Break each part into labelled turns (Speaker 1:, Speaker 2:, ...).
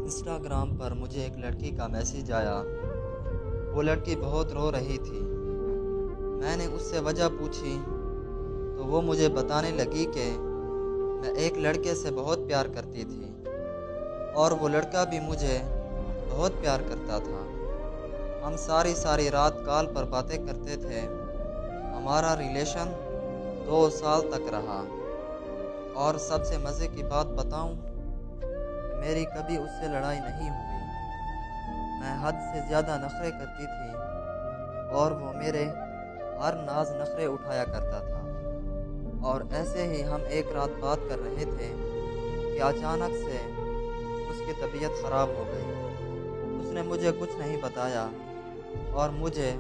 Speaker 1: Instagram پر مجھے ایک لڑکی کا میسیج آیا۔ وہ لڑکی بہت رو رہی تھی۔ میں نے اس سے وجہ پوچھی تو وہ مجھے بتانے لگی کہ میں ایک لڑکے سے بہت پیار کرتی تھی اور وہ لڑکا بھی مجھے بہت پیار کرتا تھا۔ ہم ساری رات کال پر باتیں کرتے تھے۔ ہمارا ریلیشن 2 سال تک رہا، اور سب سے مزے کی بات بتاؤں، میری کبھی اس سے لڑائی نہیں ہوئی۔ میں حد سے زیادہ نخرے کرتی تھی اور وہ میرے ہر ناز نخرے اٹھایا کرتا تھا۔ اور ایسے ہی ہم ایک رات بات کر رہے تھے کہ اچانک سے اس کی طبیعت خراب ہو گئی۔ اس نے مجھے کچھ نہیں بتایا اور مجھے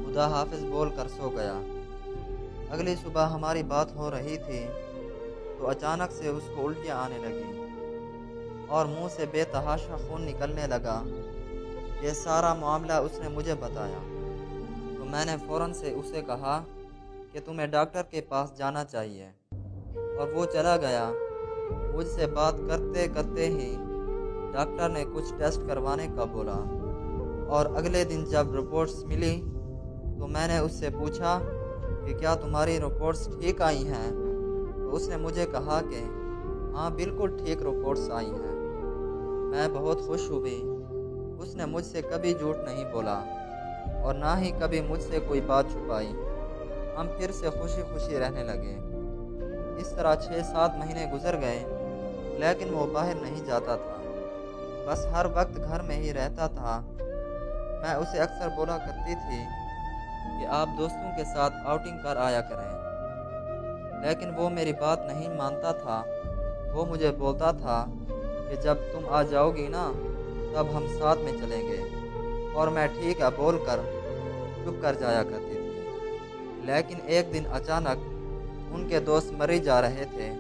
Speaker 1: خدا حافظ بول کر سو گیا۔ اگلی صبح ہماری بات ہو رہی تھی تو اچانک سے اس کو الٹیاں آنے لگی اور منہ سے بے تحاشا خون نکلنے لگا۔ یہ سارا معاملہ اس نے مجھے بتایا تو میں نے فوراً سے اسے کہا کہ تمہیں ڈاکٹر کے پاس جانا چاہیے، اور وہ چلا گیا۔ مجھ سے بات کرتے کرتے ہی ڈاکٹر نے کچھ ٹیسٹ کروانے کا بولا، اور اگلے دن جب رپورٹس ملی تو میں نے اس سے پوچھا کہ کیا تمہاری رپورٹس ٹھیک آئی ہیں؟ تو اس نے مجھے کہا کہ ہاں بالکل ٹھیک رپورٹس آئی ہیں۔ میں بہت خوش ہوئی۔ اس نے مجھ سے کبھی جھوٹ نہیں بولا اور نہ ہی کبھی مجھ سے کوئی بات چھپائی۔ ہم پھر سے خوشی خوشی رہنے لگے۔ اس طرح 6-7 مہینے گزر گئے، لیکن وہ باہر نہیں جاتا تھا، بس ہر وقت گھر میں ہی رہتا تھا۔ میں اسے اکثر بولا کرتی تھی کہ آپ دوستوں کے ساتھ آؤٹنگ کر آیا کریں، لیکن وہ میری بات نہیں مانتا تھا۔ وہ مجھے بولتا تھا کہ جب تم آ جاؤ گی نا تب ہم ساتھ میں چلیں گے، اور میں ٹھیک ہے بول کر چپ کر جایا کرتی تھی۔ لیکن ایک دن اچانک ان کے دوست مری جا رہے تھے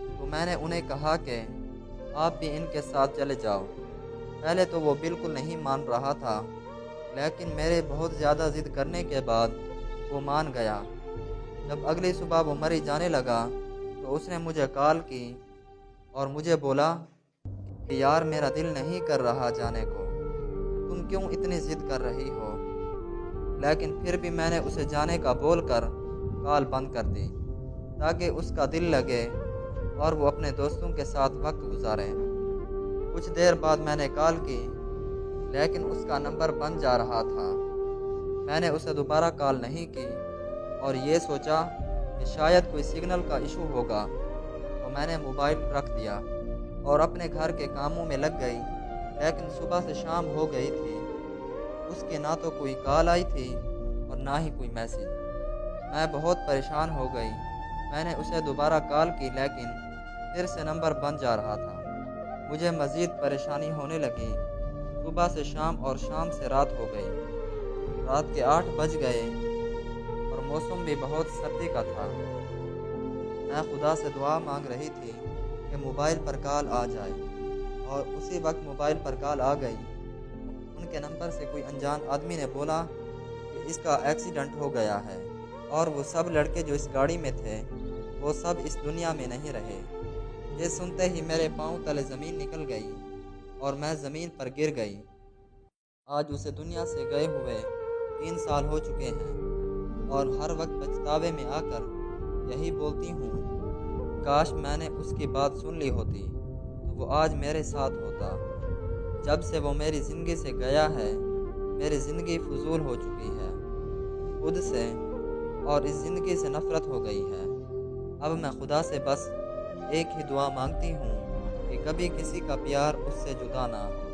Speaker 1: تو میں نے انہیں کہا کہ آپ بھی ان کے ساتھ چلے جاؤ۔ پہلے تو وہ بالکل نہیں مان رہا تھا، لیکن میرے بہت زیادہ ضد کرنے کے بعد وہ مان گیا۔ جب اگلی صبح وہ مری جانے لگا تو اس نے مجھے کال کی اور مجھے بولا کہ یار میرا دل نہیں کر رہا جانے کو، تم کیوں اتنی ضد کر رہی ہو؟ لیکن پھر بھی میں نے اسے جانے کا بول کر کال بند کر دی تاکہ اس کا دل لگے اور وہ اپنے دوستوں کے ساتھ وقت گزارے۔ کچھ دیر بعد میں نے کال کی، لیکن اس کا نمبر بند جا رہا تھا۔ میں نے اسے دوبارہ کال نہیں کی اور یہ سوچا کہ شاید کوئی سگنل کا ایشو ہوگا، تو میں نے موبائل رکھ دیا اور اپنے گھر کے کاموں میں لگ گئی۔ لیکن صبح سے شام ہو گئی تھی، اس کی نہ تو کوئی کال آئی تھی اور نہ ہی کوئی میسیج۔ میں بہت پریشان ہو گئی۔ میں نے اسے دوبارہ کال کی، لیکن پھر سے نمبر بند جا رہا تھا۔ مجھے مزید پریشانی ہونے لگی۔ صبح سے شام اور شام سے رات ہو گئی۔ رات کے 8 بج گئے اور موسم بھی بہت سردی کا تھا۔ میں خدا سے دعا مانگ رہی تھی کہ موبائل پر کال آ جائے، اور اسی وقت موبائل پر کال آ گئی۔ ان کے نمبر سے کوئی انجان آدمی نے بولا کہ اس کا ایکسیڈنٹ ہو گیا ہے، اور وہ سب لڑکے جو اس گاڑی میں تھے وہ سب اس دنیا میں نہیں رہے۔ یہ سنتے ہی میرے پاؤں تلے زمین نکل گئی اور میں زمین پر گر گئی۔ آج اسے دنیا سے گئے ہوئے 3 سال ہو چکے ہیں، اور ہر وقت پچھتاوے میں آ کر یہی بولتی ہوں، کاش میں نے اس کی بات سن لی ہوتی تو وہ آج میرے ساتھ ہوتا۔ جب سے وہ میری زندگی سے گیا ہے، میری زندگی فضول ہو چکی ہے۔ خود سے اور اس زندگی سے نفرت ہو گئی ہے۔ اب میں خدا سے بس ایک ہی دعا مانگتی ہوں کہ کبھی کسی کا پیار اس سے جدا نہ ہو۔